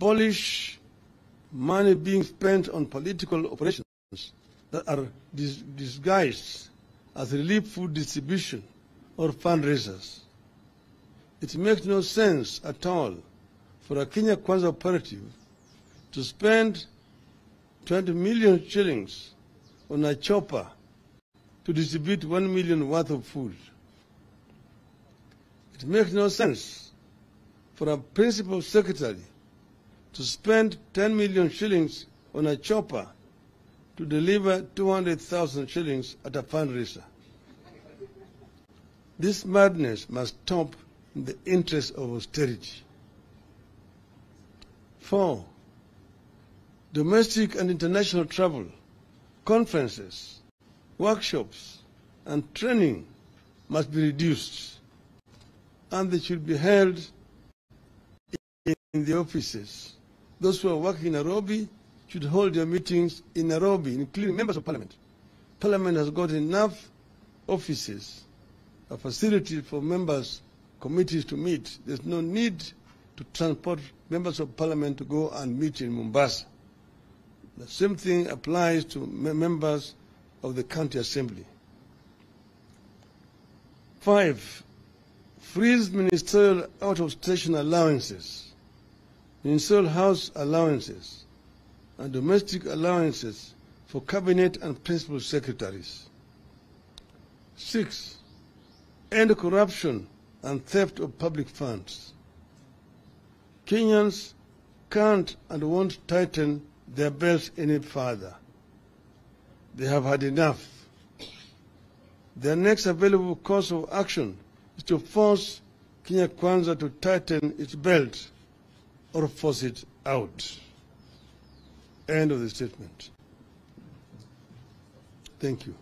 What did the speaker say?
abolish money being spent on political operations that are disguised as relief food distribution or fundraisers. It makes no sense at all for a Kenya Kwanza operative to spend 20 million shillings on a chopper to distribute 1 million worth of food. It makes no sense for a principal secretary to spend 10 million shillings on a chopper to deliver 200,000 shillings at a fundraiser. This madness must stop in the interest of austerity. 4. Domestic and international travel, conferences, workshops, and training must be reduced, and they should be held in the offices. Those who are working in Nairobi should hold their meetings in Nairobi, including members of parliament. Parliament has got enough offices, a facility for members, committees to meet. There's no need to transport members of parliament to go and meet in Mombasa. The same thing applies to members of the county assembly. 5. Freeze ministerial out-of-station allowances, ministerial house allowances, and domestic allowances for cabinet and principal secretaries. 6. End corruption and theft of public funds. Kenyans can't and won't tighten their belts any further. They have had enough. Their next available course of action is to force Kenya Kwanza to tighten its belt or force it out. End of the statement. Thank you.